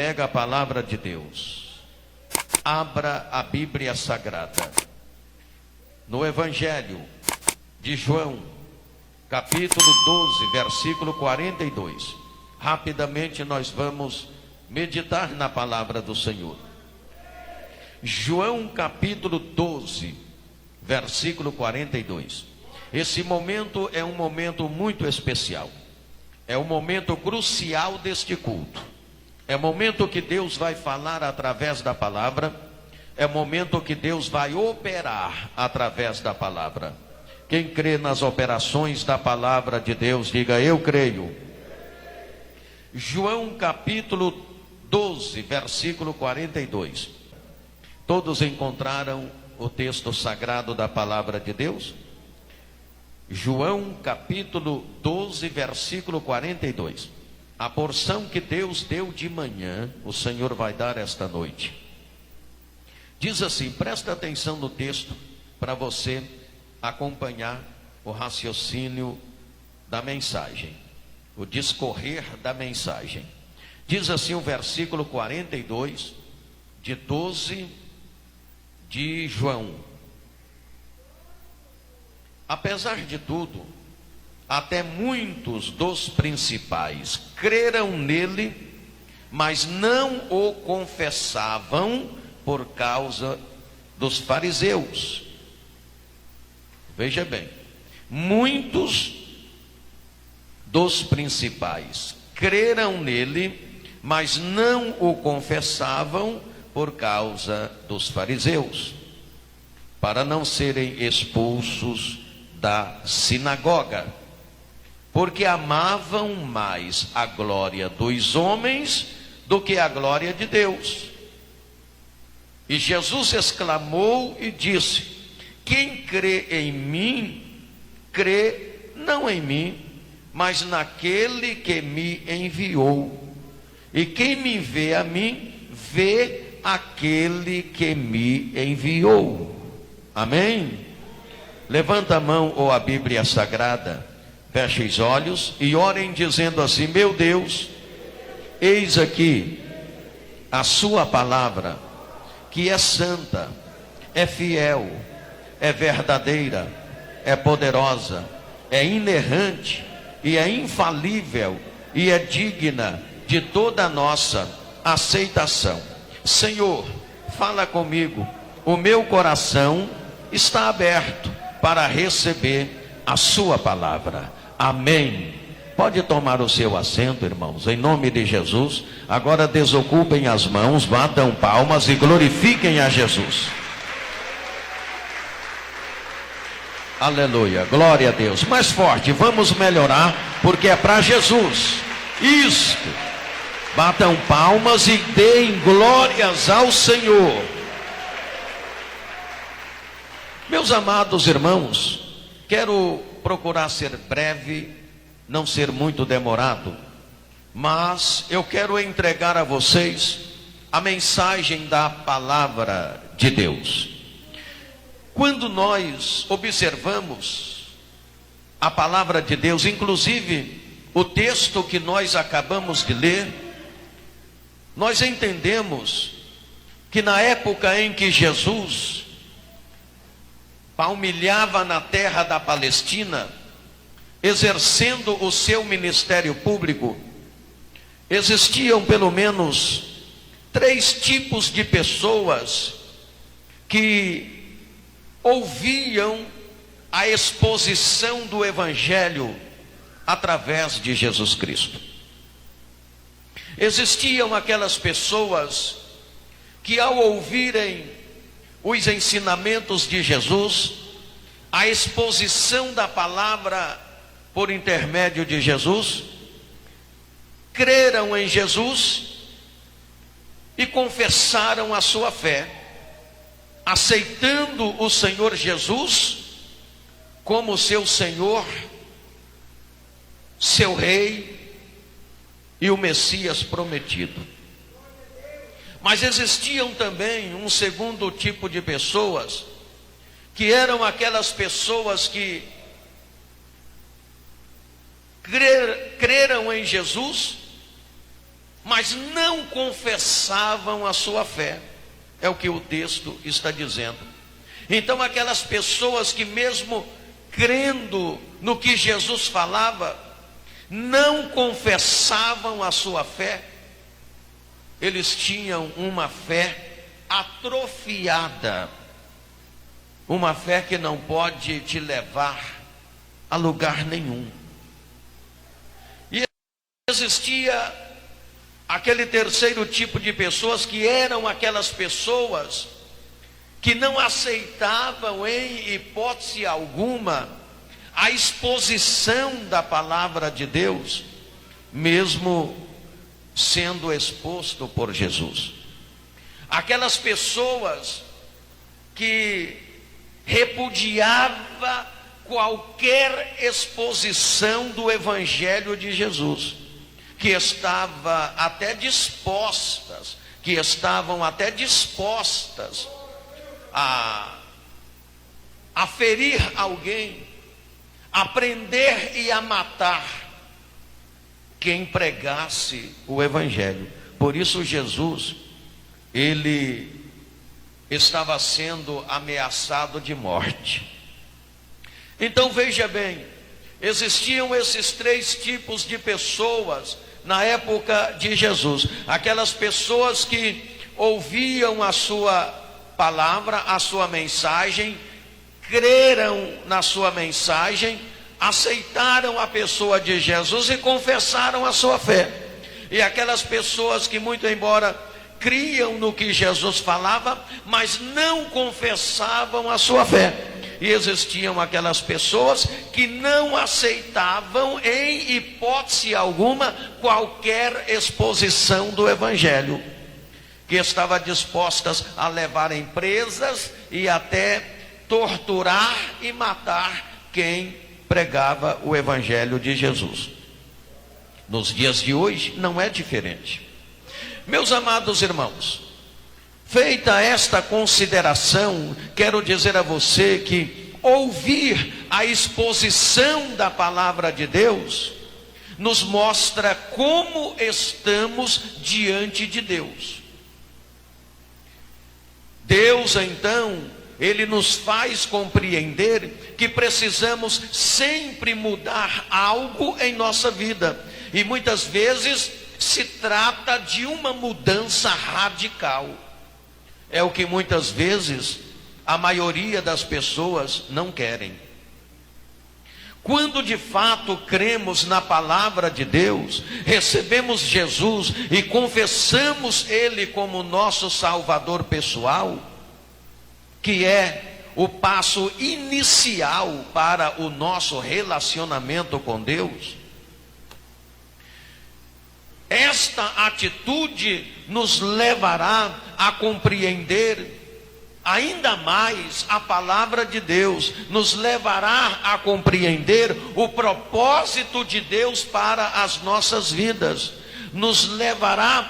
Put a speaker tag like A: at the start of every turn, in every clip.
A: pega a palavra de Deus, abra a Bíblia Sagrada, no Evangelho de João, capítulo 12, versículo 42. Rapidamente nós vamos meditar na palavra do Senhor. João capítulo 12, versículo 42. Esse momento é um momento muito especial. É um momento crucial deste culto. É o momento que Deus vai falar através da palavra. É o momento que Deus vai operar através da palavra. Quem crê nas operações da palavra de Deus, diga: eu creio. João capítulo 12, versículo 42. Todos encontraram o texto sagrado da palavra de Deus? João capítulo 12, versículo 42. A porção que Deus deu de manhã, o Senhor vai dar esta noite. Diz assim, presta atenção no texto para você acompanhar o raciocínio da mensagem, o discorrer da mensagem. Diz assim o versículo 42 de 12 de João: apesar de tudo, até muitos dos principais creram nele, mas não o confessavam por causa dos fariseus. Veja bem, muitos dos principais creram nele, mas não o confessavam por causa dos fariseus, para não serem expulsos da sinagoga, porque amavam mais a glória dos homens do que a glória de Deus. E Jesus exclamou e disse: quem crê em mim, crê não em mim, mas naquele que me enviou. E quem me vê a mim, vê aquele que me enviou. Amém? Levanta a mão ou a Bíblia Sagrada, feche os olhos e orem dizendo assim: meu Deus, eis aqui a sua palavra, que é santa, é fiel, é verdadeira, é poderosa, é inerrante e é infalível e é digna de toda a nossa aceitação. Senhor, fala comigo, o meu coração está aberto para receber a sua palavra. Amém. Pode tomar o seu assento, irmãos, em nome de Jesus. Agora desocupem as mãos, batam palmas e glorifiquem a Jesus. Aleluia, glória a Deus. Mais forte, vamos melhorar, porque é para Jesus. Isto. Batam palmas e deem glórias ao Senhor. Meus amados irmãos, quero procurar ser breve, não ser muito demorado, mas eu quero entregar a vocês a mensagem da palavra de Deus. Quando nós observamos a palavra de Deus, inclusive o texto que nós acabamos de ler, nós entendemos que na época em que Jesus palmilhava na terra da Palestina, exercendo o seu ministério público, existiam pelo menos 3 tipos de pessoas que ouviam a exposição do Evangelho através de Jesus Cristo. Existiam aquelas pessoas que, ao ouvirem os ensinamentos de Jesus, a exposição da palavra por intermédio de Jesus, creram em Jesus e confessaram a sua fé, aceitando o Senhor Jesus como seu Senhor, seu Rei e o Messias prometido. Mas existiam também um segundo tipo de pessoas, que eram aquelas pessoas que creram em Jesus, mas não confessavam a sua fé. É o que o texto está dizendo. Então aquelas pessoas que mesmo crendo no que Jesus falava, não confessavam a sua fé, eles tinham uma fé atrofiada, uma fé que não pode te levar a lugar nenhum. E existia aquele terceiro tipo de pessoas, que eram aquelas pessoas que não aceitavam em hipótese alguma a exposição da palavra de Deus, mesmo sendo exposto por Jesus. Aquelas pessoas que repudiavam qualquer exposição do Evangelho de Jesus, que estavam até dispostas a ferir alguém, a prender e a matar quem pregasse o Evangelho. Por isso Jesus, ele estava sendo ameaçado de morte. Então veja bem, existiam esses três tipos de pessoas na época de Jesus. Aquelas pessoas que ouviam a sua palavra, a sua mensagem, creram na sua mensagem, aceitaram a pessoa de Jesus e confessaram a sua fé. E aquelas pessoas que, muito embora criam no que Jesus falava, mas não confessavam a sua fé. E existiam aquelas pessoas que não aceitavam em hipótese alguma qualquer exposição do Evangelho, que estavam dispostas a levar presas e até torturar e matar quem pregava o Evangelho de Jesus. Nos dias de hoje não é diferente. Meus amados irmãos, feita esta consideração, quero dizer a você que ouvir a exposição da palavra de Deus nos mostra como estamos diante de Deus. Deus, então, ele nos faz compreender que precisamos sempre mudar algo em nossa vida. E muitas vezes se trata de uma mudança radical. É o que muitas vezes a maioria das pessoas não querem. Quando de fato cremos na palavra de Deus, recebemos Jesus e confessamos Ele como nosso Salvador pessoal, que é o passo inicial para o nosso relacionamento com Deus, esta atitude nos levará a compreender ainda mais a palavra de Deus, nos levará a compreender o propósito de Deus para as nossas vidas, nos levará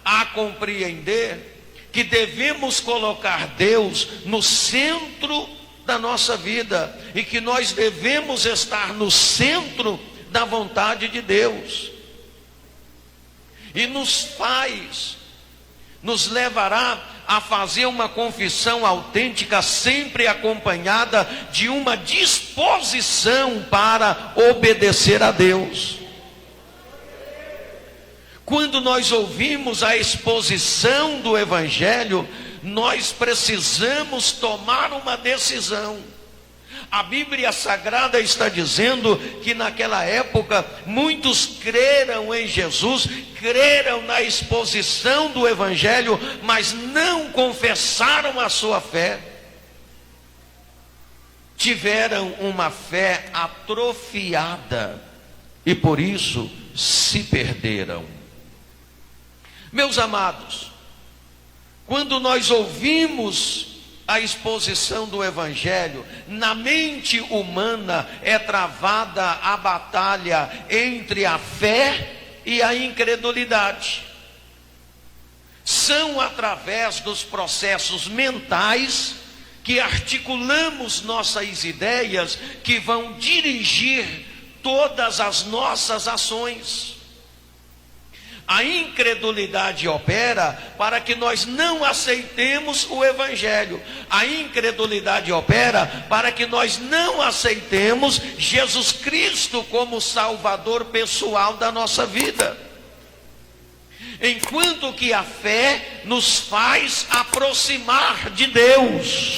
A: a compreender que devemos colocar Deus no centro da nossa vida e que nós devemos estar no centro da vontade de Deus. E nos levará a fazer uma confissão autêntica, sempre acompanhada de uma disposição para obedecer a Deus. Quando nós ouvimos a exposição do Evangelho, nós precisamos tomar uma decisão. A Bíblia Sagrada está dizendo que naquela época muitos creram em Jesus, creram na exposição do Evangelho, mas não confessaram a sua fé. Tiveram uma fé atrofiada e por isso se perderam. Meus amados, quando nós ouvimos a exposição do Evangelho, na mente humana é travada a batalha entre a fé e a incredulidade. São através dos processos mentais que articulamos nossas ideias que vão dirigir todas as nossas ações. A incredulidade opera para que nós não aceitemos o Evangelho. A incredulidade opera para que nós não aceitemos Jesus Cristo como Salvador pessoal da nossa vida. Enquanto que a fé nos faz aproximar de Deus.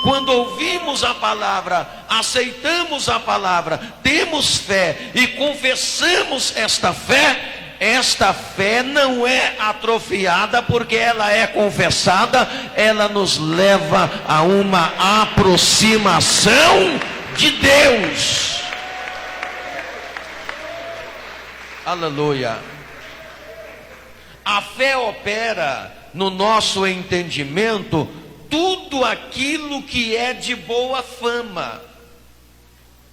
A: Quando ouvimos a palavra, aceitamos a palavra, temos fé e confessamos esta fé não é atrofiada porque ela é confessada, ela nos leva a uma aproximação de Deus. Aleluia. A fé opera no nosso entendimento tudo aquilo que é de boa fama.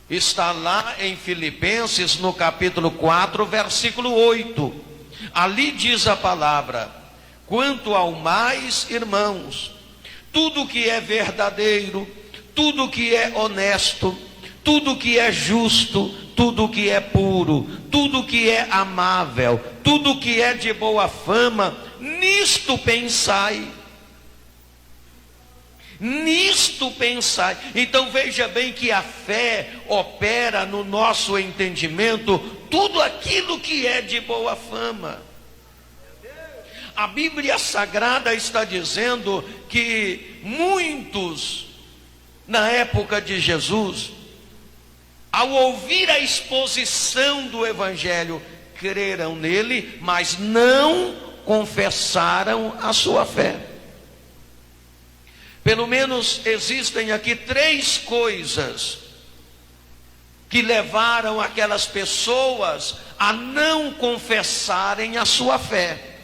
A: Está lá em Filipenses, no capítulo 4, versículo 8. Ali diz a palavra: quanto ao mais, irmãos, tudo que é verdadeiro, tudo que é honesto, tudo que é justo, tudo que é puro, tudo que é amável, tudo que é de boa fama, nisto pensai. Nisto pensai. Então veja bem que a fé opera no nosso entendimento tudo aquilo que é de boa fama. A Bíblia Sagrada está dizendo que muitos, na época de Jesus, ao ouvir a exposição do Evangelho, creram nele, mas não confessaram a sua fé. Pelo menos existem aqui 3 coisas que levaram aquelas pessoas a não confessarem a sua fé.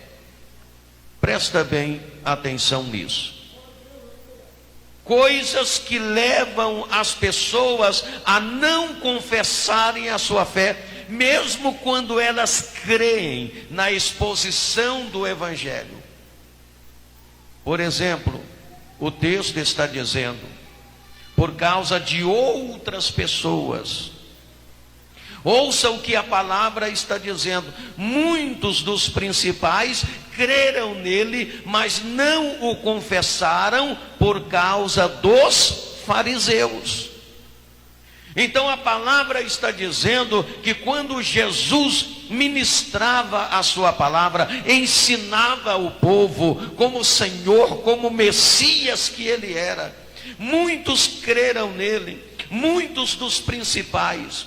A: Presta bem atenção nisso. Coisas que levam as pessoas a não confessarem a sua fé, mesmo quando elas creem na exposição do Evangelho. Por exemplo, o texto está dizendo: por causa de outras pessoas. Ouça o que a palavra está dizendo. Muitos dos principais creram nele, mas não o confessaram por causa dos fariseus. Então a palavra está dizendo que quando Jesus ministrava a sua palavra, ensinava o povo como Senhor, como Messias que ele era, muitos creram nele, muitos dos principais,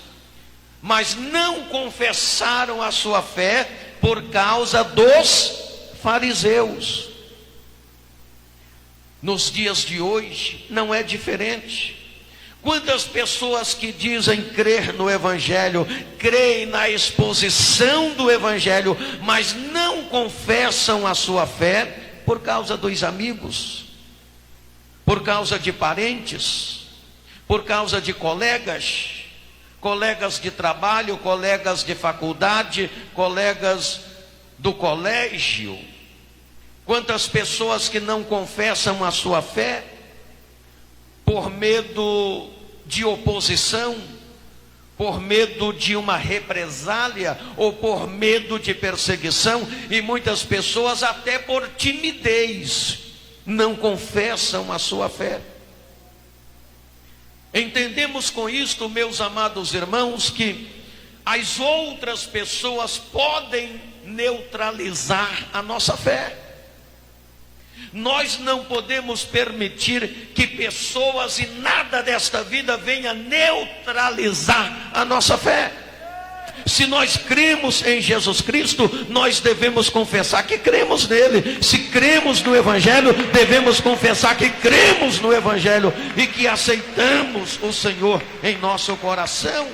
A: mas não confessaram a sua fé por causa dos fariseus. Nos dias de hoje não é diferente. Quantas pessoas que dizem crer no Evangelho, creem na exposição do Evangelho, mas não confessam a sua fé por causa dos amigos, por causa de parentes, por causa de colegas de trabalho, colegas de faculdade, colegas do colégio. Quantas pessoas que não confessam a sua fé por medo de oposição, por medo de uma represália, ou por medo de perseguição, e muitas pessoas até por timidez não confessam a sua fé. Entendemos com isto, meus amados irmãos, que as outras pessoas podem neutralizar a nossa fé. Nós não podemos permitir que pessoas e nada desta vida venha neutralizar a nossa fé. Se nós cremos em Jesus Cristo, nós devemos confessar que cremos nele. Se cremos no Evangelho, devemos confessar que cremos no Evangelho e que aceitamos o Senhor em nosso coração.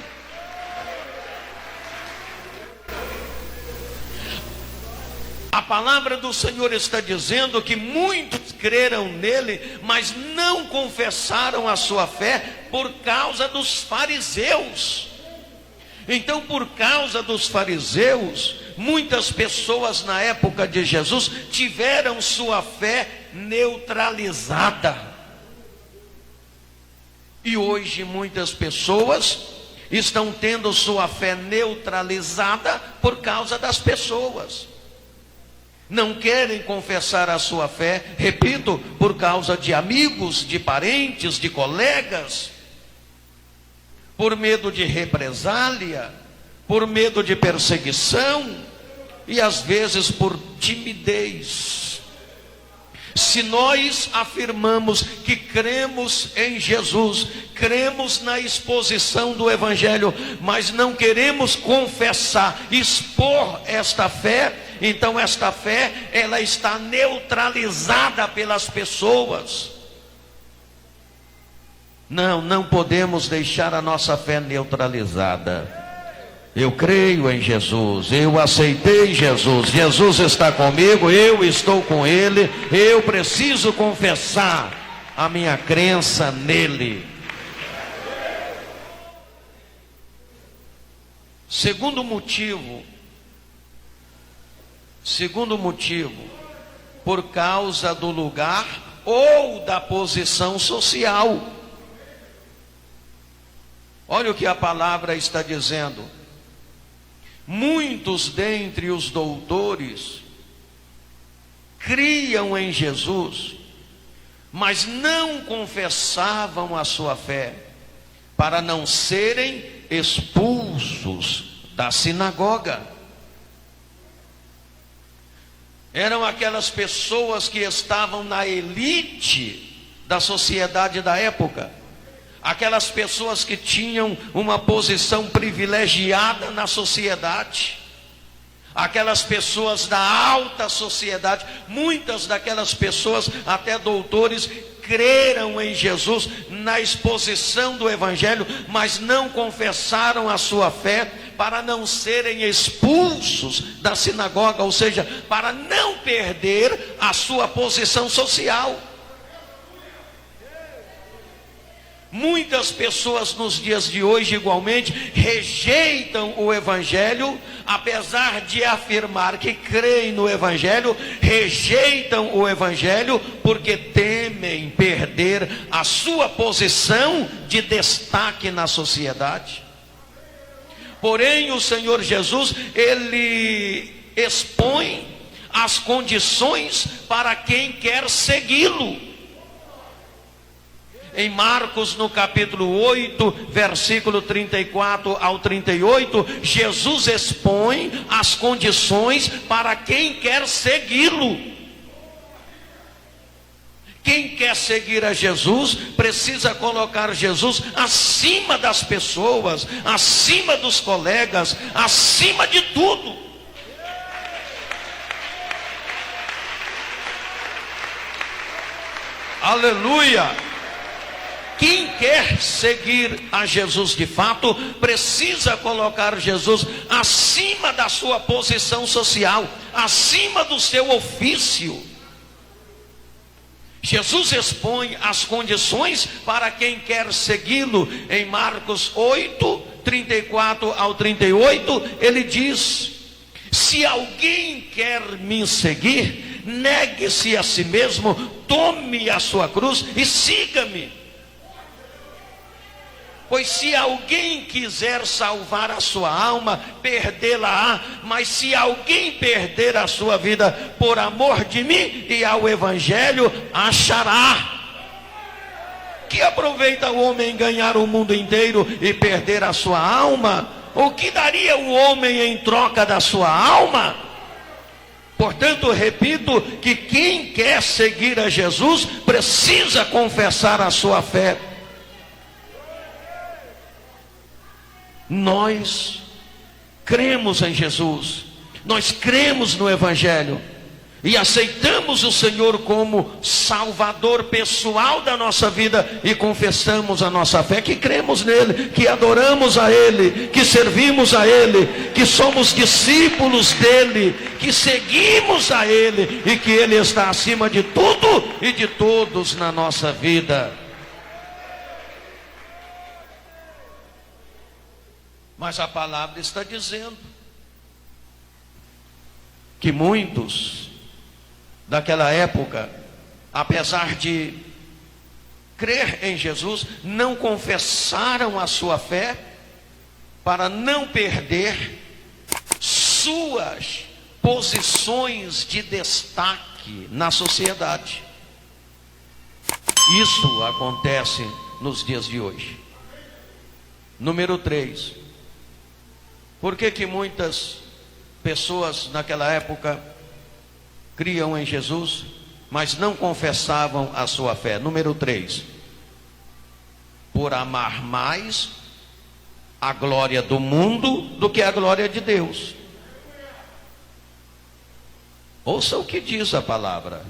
A: A palavra do Senhor está dizendo que muitos creram nele, mas não confessaram a sua fé por causa dos fariseus. Então, por causa dos fariseus, muitas pessoas na época de Jesus tiveram sua fé neutralizada. E hoje muitas pessoas estão tendo sua fé neutralizada por causa das pessoas. Não querem confessar a sua fé, repito, por causa de amigos, de parentes, de colegas, por medo de represália, por medo de perseguição e às vezes por timidez. Se nós afirmamos que cremos em Jesus, cremos na exposição do Evangelho, mas não queremos confessar, expor esta fé, então esta fé, ela está neutralizada pelas pessoas. Não podemos deixar a nossa fé neutralizada. Eu creio em Jesus, eu aceitei Jesus, Jesus está comigo, eu estou com Ele, eu preciso confessar a minha crença nele. Segundo motivo, por causa do lugar ou da posição social. Olha o que a palavra está dizendo. Muitos dentre os doutores criam em Jesus, mas não confessavam a sua fé, para não serem expulsos da sinagoga. Eram aquelas pessoas que estavam na elite da sociedade da época. Aquelas pessoas que tinham uma posição privilegiada na sociedade, aquelas pessoas da alta sociedade, muitas daquelas pessoas, até doutores, creram em Jesus na exposição do Evangelho, mas não confessaram a sua fé para não serem expulsos da sinagoga, ou seja, para não perder a sua posição social. Muitas pessoas nos dias de hoje igualmente rejeitam o Evangelho, apesar de afirmar que creem no Evangelho, rejeitam o Evangelho porque temem perder a sua posição de destaque na sociedade. Porém, o Senhor Jesus, Ele expõe as condições para quem quer segui-lo. Em Marcos, no capítulo 8, versículo 34 ao 38, Jesus expõe as condições para quem quer segui-lo. Quem quer seguir a Jesus, precisa colocar Jesus acima das pessoas, acima dos colegas, acima de tudo. Aleluia! Quem quer seguir a Jesus de fato, precisa colocar Jesus acima da sua posição social, acima do seu ofício. Jesus expõe as condições para quem quer segui-lo. Em Marcos 8, 34 ao 38, ele diz: se alguém quer me seguir, negue-se a si mesmo, tome a sua cruz e siga-me. Pois se alguém quiser salvar a sua alma, perdê-la-á. Mas se alguém perder a sua vida por amor de mim e ao Evangelho, achará. Que aproveita o homem ganhar o mundo inteiro e perder a sua alma? O que daria o homem em troca da sua alma? Portanto, repito que quem quer seguir a Jesus precisa confessar a sua fé. Nós cremos em Jesus, nós cremos no Evangelho e aceitamos o Senhor como Salvador pessoal da nossa vida e confessamos a nossa fé, que cremos nele, que adoramos a Ele, que servimos a Ele, que somos discípulos dele, que seguimos a Ele e que Ele está acima de tudo e de todos na nossa vida. Mas a palavra está dizendo que muitos daquela época, apesar de crer em Jesus, não confessaram a sua fé para não perder suas posições de destaque na sociedade. Isso acontece nos dias de hoje. Número 3. Por que muitas pessoas naquela época criam em Jesus, mas não confessavam a sua fé? Número 3. Por amar mais a glória do mundo do que a glória de Deus. Ouça o que diz a palavra.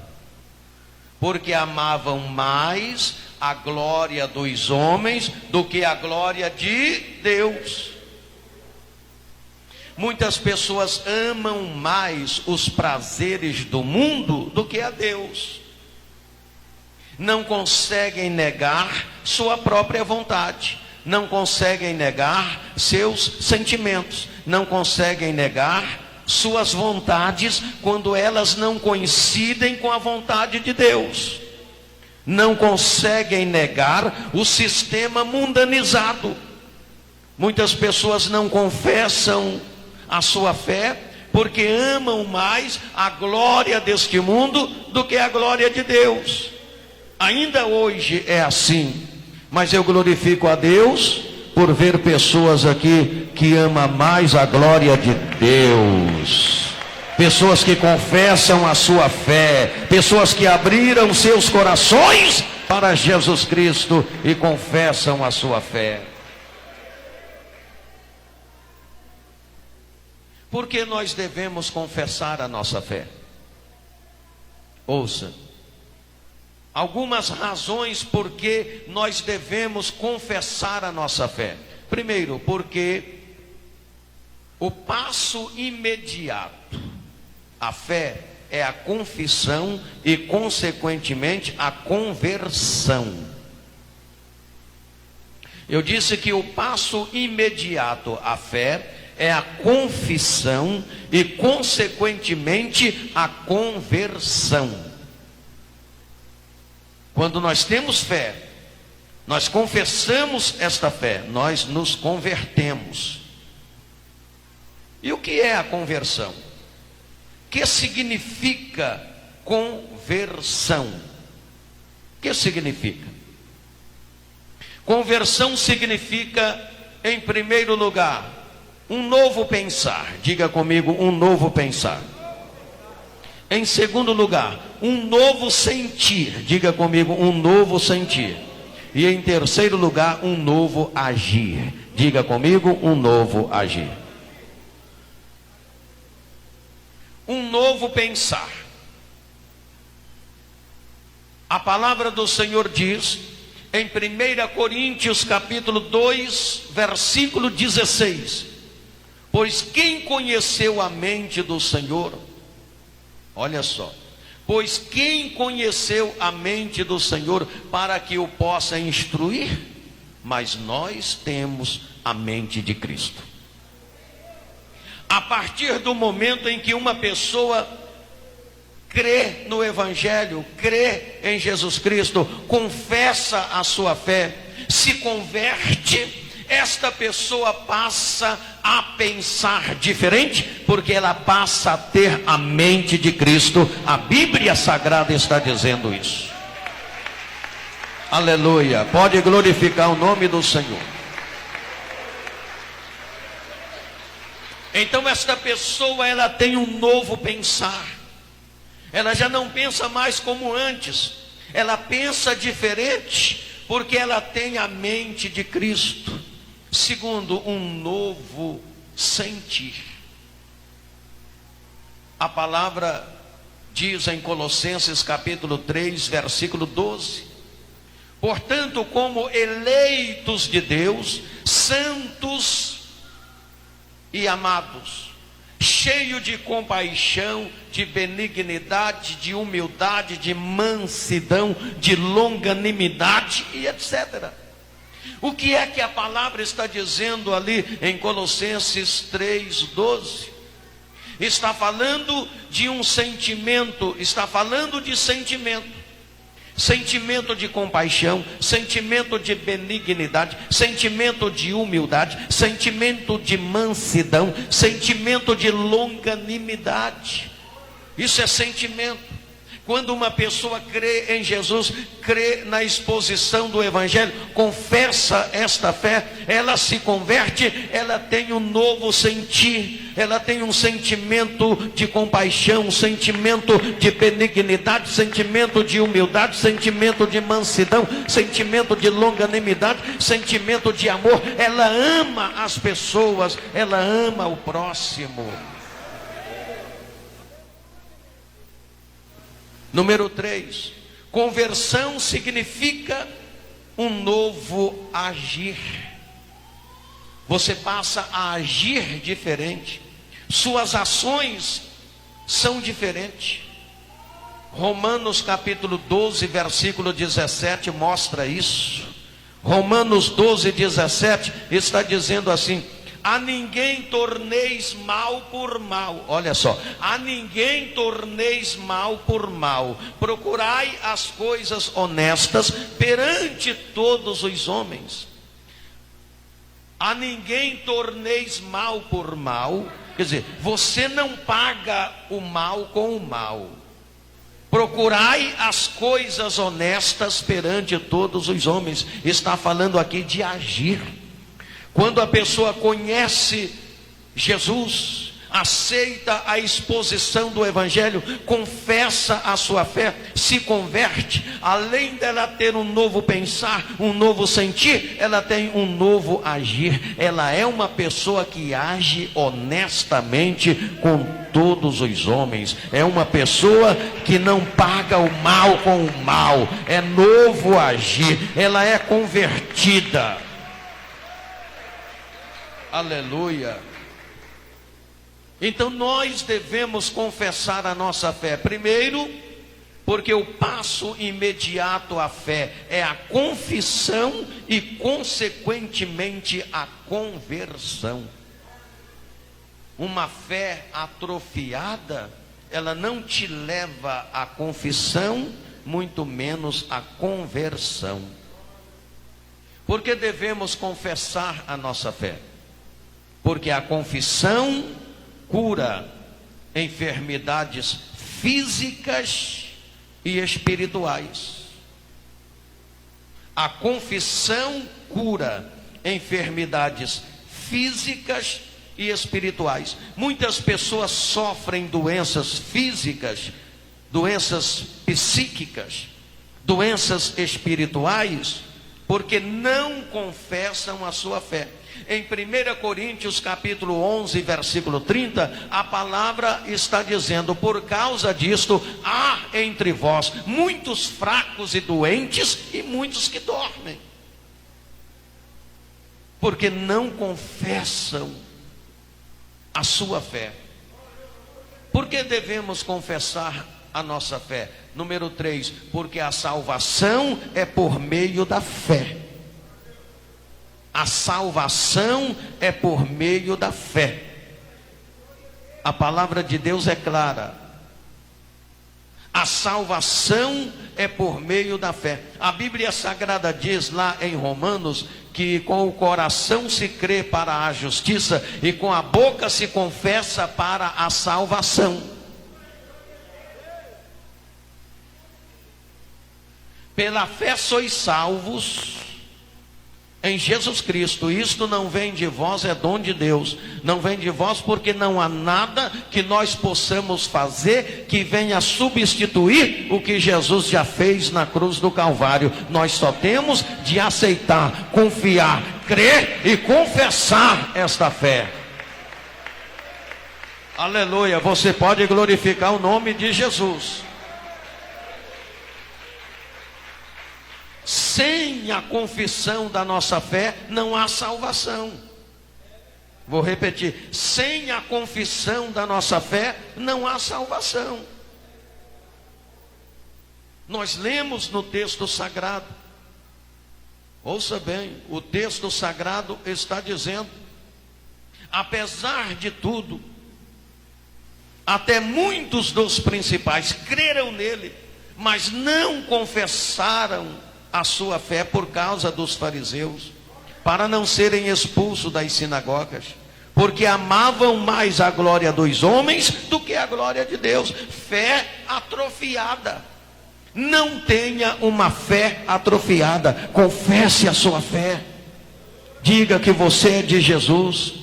A: Porque amavam mais a glória dos homens do que a glória de Deus. Muitas pessoas amam mais os prazeres do mundo do que a Deus. Não conseguem negar sua própria vontade. Não conseguem negar seus sentimentos. Não conseguem negar suas vontades quando elas não coincidem com a vontade de Deus. Não conseguem negar o sistema mundanizado. Muitas pessoas não confessam a sua fé porque amam mais a glória deste mundo do que a glória de Deus. Ainda hoje é assim, mas eu glorifico a Deus por ver pessoas aqui que amam mais a glória de Deus. Pessoas que confessam a sua fé, pessoas que abriram seus corações para Jesus Cristo e confessam a sua fé. Por que nós devemos confessar a nossa fé? Ouça, algumas razões por que nós devemos confessar a nossa fé. Primeiro, porque o passo imediato à fé é a confissão e, consequentemente, a conversão. Eu disse que o passo imediato à fé é a confissão e, consequentemente, a conversão. Quando nós temos fé, nós confessamos esta fé, nós nos convertemos. E o que é a conversão? O que significa conversão? O que significa? Conversão significa, em primeiro lugar, um novo pensar. Diga comigo, um novo pensar. Em segundo lugar, um novo sentir. Diga comigo, um novo sentir. E em terceiro lugar, um novo agir. Diga comigo, um novo agir. Um novo pensar. A palavra do Senhor diz, em 1 Coríntios capítulo 2, versículo 16. Pois quem conheceu a mente do Senhor? Olha só. Pois quem conheceu a mente do Senhor para que o possa instruir? Mas nós temos a mente de Cristo. A partir do momento em que uma pessoa crê no Evangelho, crê em Jesus Cristo, confessa a sua fé, se converte, esta pessoa passa a pensar diferente, porque ela passa a ter a mente de Cristo. A Bíblia Sagrada está dizendo isso. Aleluia, pode glorificar o nome do Senhor. Então esta pessoa, ela tem um novo pensar. Ela já não pensa mais como antes. Ela pensa diferente, porque ela tem a mente de Cristo. Segundo, um novo sentir. A palavra diz em Colossenses capítulo 3, versículo 12. Portanto, como eleitos de Deus, santos e amados, cheio de compaixão, de benignidade, de humildade, de mansidão, de longanimidade e etc. O que é que a palavra está dizendo ali em Colossenses 3:12? Está falando de um sentimento, está falando de sentimento. sentimento de compaixão, sentimento de benignidade, sentimento de humildade, sentimento de mansidão, sentimento de longanimidade. Isso é sentimento. Quando uma pessoa crê em Jesus, crê na exposição do Evangelho, confessa esta fé, ela se converte, ela tem um novo sentir, ela tem um sentimento de compaixão, um sentimento de benignidade, sentimento de humildade, sentimento de mansidão, sentimento de longanimidade, sentimento de amor. Ela ama as pessoas, ela ama o próximo. Número 3, conversão significa um novo agir. Você passa a agir diferente, suas ações são diferentes. Romanos capítulo 12, versículo 17 mostra isso. Romanos 12, 17 está dizendo assim: a ninguém torneis mal por mal. Olha só, a ninguém torneis mal por mal. Procurai as coisas honestas perante todos os homens. A ninguém torneis mal por mal. Quer dizer, você não paga o mal com o mal. Procurai as coisas honestas perante todos os homens. Está falando aqui de agir. Quando a pessoa conhece Jesus, aceita a exposição do Evangelho, confessa a sua fé, se converte, além dela ter um novo pensar, um novo sentir, ela tem um novo agir. Ela é uma pessoa que age honestamente com todos os homens. É uma pessoa que não paga o mal com o mal. É novo agir. Ela é convertida. Aleluia. Então nós devemos confessar a nossa fé. Primeiro, porque o passo imediato à fé é a confissão e consequentemente a conversão. Uma fé atrofiada, ela não te leva à confissão, muito menos à conversão. Por que devemos confessar a nossa fé? Porque a confissão cura enfermidades físicas e espirituais. A confissão cura enfermidades físicas e espirituais. Muitas pessoas sofrem doenças físicas, doenças psíquicas, doenças espirituais, porque não confessam a sua fé. Em 1 Coríntios capítulo 11, versículo 30, a palavra está dizendo: por causa disto, há entre vós muitos fracos e doentes e muitos que dormem. Porque não confessam a sua fé. Por que devemos confessar a nossa fé? Número 3, porque a salvação é por meio da fé. A salvação é por meio da fé. A palavra de Deus é clara. A salvação é por meio da fé. A Bíblia Sagrada diz lá em Romanos que com o coração se crê para a justiça e com a boca se confessa para a salvação. Pela fé sois salvos em Jesus Cristo. Isto não vem de vós, é dom de Deus. Não vem de vós porque não há nada que nós possamos fazer que venha substituir o que Jesus já fez na cruz do Calvário. Nós só temos de aceitar, confiar, crer e confessar esta fé. Aleluia. Você pode glorificar o nome de Jesus. Sem a confissão da nossa fé, não há salvação. Vou repetir: sem a confissão da nossa fé, não há salvação. Nós lemos no texto sagrado, ouça bem, o texto sagrado está dizendo: apesar de tudo, até muitos dos principais creram nele, mas não confessaram a sua fé por causa dos fariseus, para não serem expulsos das sinagogas, porque amavam mais a glória dos homens do que a glória de Deus. Fé atrofiada. Não tenha uma fé atrofiada, confesse a sua fé, diga que você é de Jesus,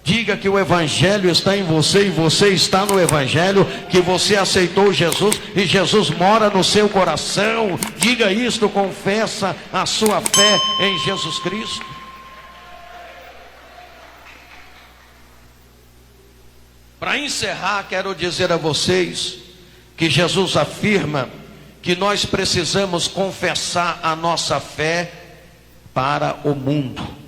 A: diga que o Evangelho está em você e você está no Evangelho, que você aceitou Jesus e Jesus mora no seu coração. Diga isto, confessa a sua fé em Jesus Cristo. Para encerrar, quero dizer a vocês que Jesus afirma que nós precisamos confessar a nossa fé para o mundo.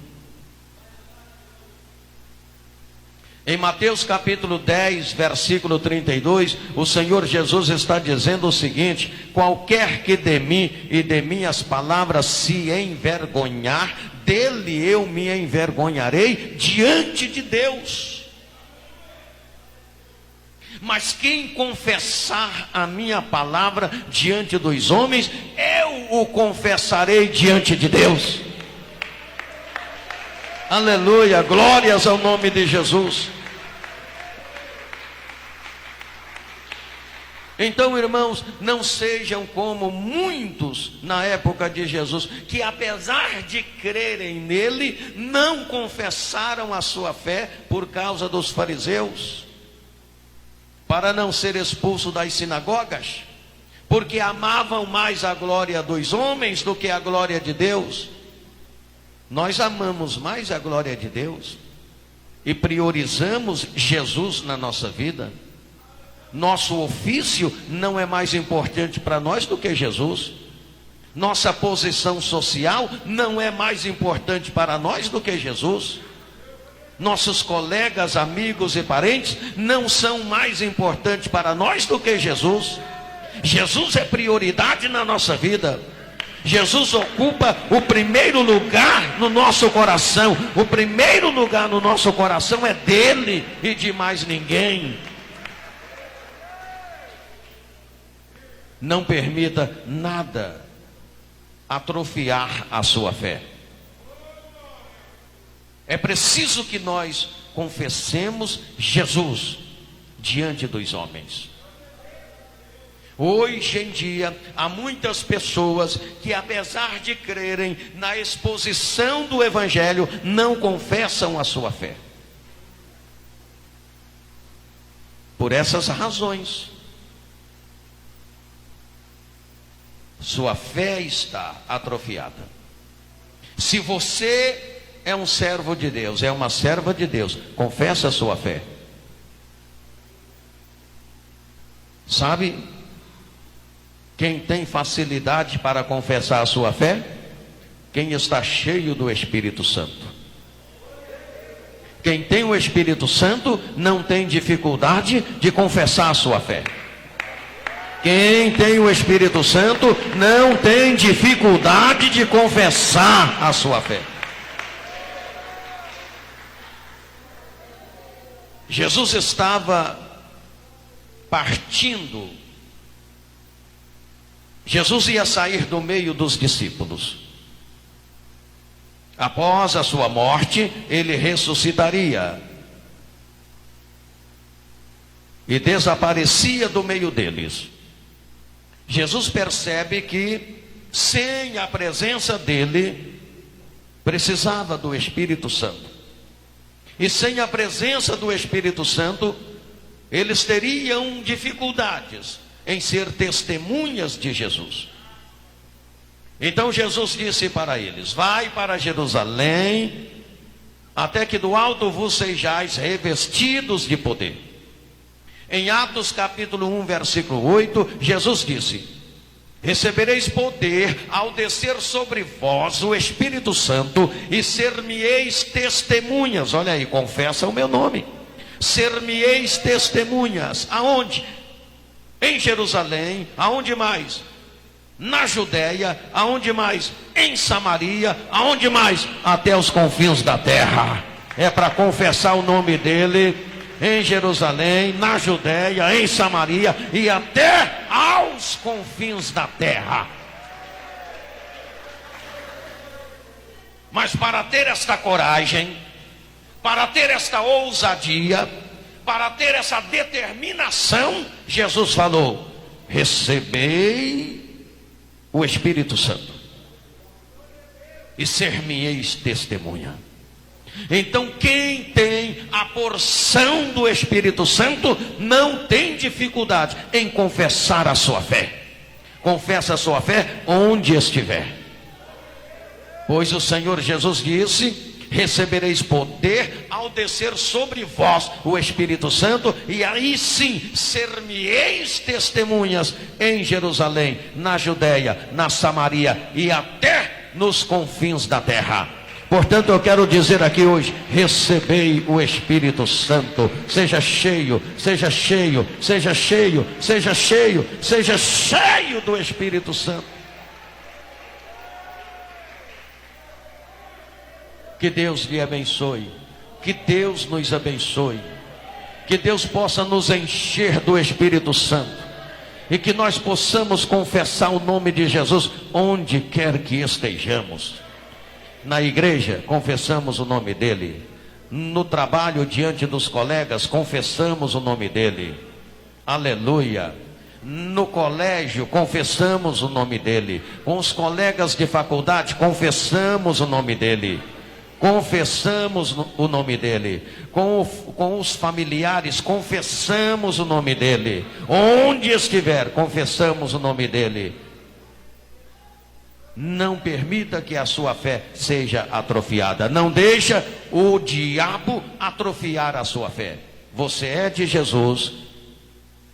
A: Em Mateus capítulo 10, versículo 32, o Senhor Jesus está dizendo o seguinte: qualquer que de mim e de minhas palavras se envergonhar, dele eu me envergonharei diante de Deus. Mas quem confessar a minha palavra diante dos homens, eu o confessarei diante de Deus. Aleluia, glórias ao nome de Jesus. Então, irmãos, não sejam como muitos na época de Jesus, que apesar de crerem nele, não confessaram a sua fé por causa dos fariseus, para não ser expulso das sinagogas, porque amavam mais a glória dos homens do que a glória de Deus. Nós amamos mais a glória de Deus e priorizamos Jesus na nossa vida. Nosso ofício não é mais importante para nós do que Jesus. Nossa posição social não é mais importante para nós do que Jesus. Nossos colegas, amigos e parentes não são mais importantes para nós do que Jesus. Jesus é prioridade na nossa vida. Jesus ocupa o primeiro lugar no nosso coração. O primeiro lugar no nosso coração é dele e de mais ninguém. Não permita nada atrofiar a sua fé. É preciso que nós confessemos Jesus diante dos homens. Hoje em dia, há muitas pessoas que, apesar de crerem na exposição do Evangelho, não confessam a sua fé. Por essas razões, sua fé está atrofiada. Se você é um servo de Deus, é uma serva de Deus, confessa a sua fé. Sabe quem tem facilidade para confessar a sua fé? Quem está cheio do Espírito Santo. Quem tem o Espírito Santo não tem dificuldade de confessar a sua fé. Quem tem o Espírito Santo não tem dificuldade de confessar a sua fé. Jesus estava partindo. Jesus ia sair do meio dos discípulos. Após a sua morte, ele ressuscitaria e desaparecia do meio deles. Jesus percebe que sem a presença dele, precisava do Espírito Santo. E sem a presença do Espírito Santo, eles teriam dificuldades em ser testemunhas de Jesus. Então Jesus disse para eles: vai para Jerusalém, até que do alto vos sejais revestidos de poder. Em Atos capítulo 1, versículo 8, Jesus disse: recebereis poder ao descer sobre vós o Espírito Santo, e ser-me-eis testemunhas. Olha aí, confessa o meu nome. Ser-me-eis testemunhas. Aonde? Em Jerusalém. Aonde mais? Na Judéia. Aonde mais? Em Samaria. Aonde mais? Até os confins da terra. É para confessar o nome dele, em Jerusalém, na Judéia, em Samaria e até aos confins da terra. Mas para ter esta coragem, para ter esta ousadia, para ter essa determinação, Jesus falou: recebei o Espírito Santo e ser-me-eis testemunha. Então quem tem a porção do Espírito Santo não tem dificuldade em confessar a sua fé. Confessa a sua fé onde estiver. Pois o Senhor Jesus disse: recebereis poder ao descer sobre vós o Espírito Santo, e aí sim ser-me-eis testemunhas em Jerusalém, na Judéia, na Samaria e até nos confins da terra. Portanto, eu quero dizer aqui hoje: recebei o Espírito Santo. Seja cheio, seja cheio, seja cheio, seja cheio, seja cheio do Espírito Santo. Que Deus lhe abençoe, que Deus nos abençoe, que Deus possa nos encher do Espírito Santo e que nós possamos confessar o nome de Jesus onde quer que estejamos. Na igreja, confessamos o nome dele. No trabalho, diante dos colegas, confessamos o nome dele. Aleluia. No colégio, confessamos o nome dele. Com os colegas de faculdade, confessamos o nome dele. Confessamos o nome dele. Com os familiares, confessamos o nome dele. Onde estiver, confessamos o nome dele. Não permita que a sua fé seja atrofiada. Não deixa o diabo atrofiar a sua fé. Você é de Jesus.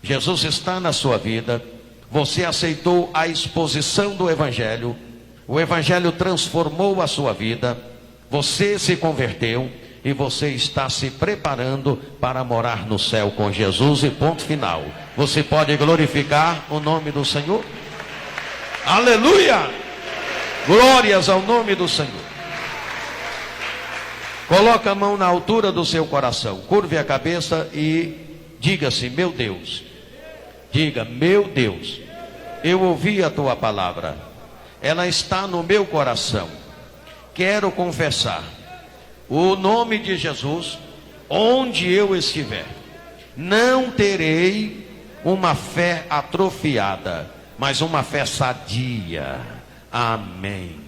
A: Jesus está na sua vida. Você aceitou a exposição do Evangelho. O Evangelho transformou a sua vida. Você se converteu e você está se preparando para morar no céu com Jesus e ponto final. Você pode glorificar o nome do Senhor? Aleluia! Glórias ao nome do Senhor. Coloca a mão na altura do seu coração, curve a cabeça e diga-se: meu Deus. Diga: meu Deus, eu ouvi a tua palavra, ela está no meu coração. Quero confessar o nome de Jesus onde eu estiver. Não terei uma fé atrofiada, mas uma fé sadia. Amém.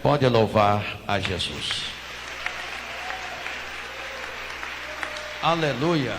A: Pode louvar a Jesus. Aleluia.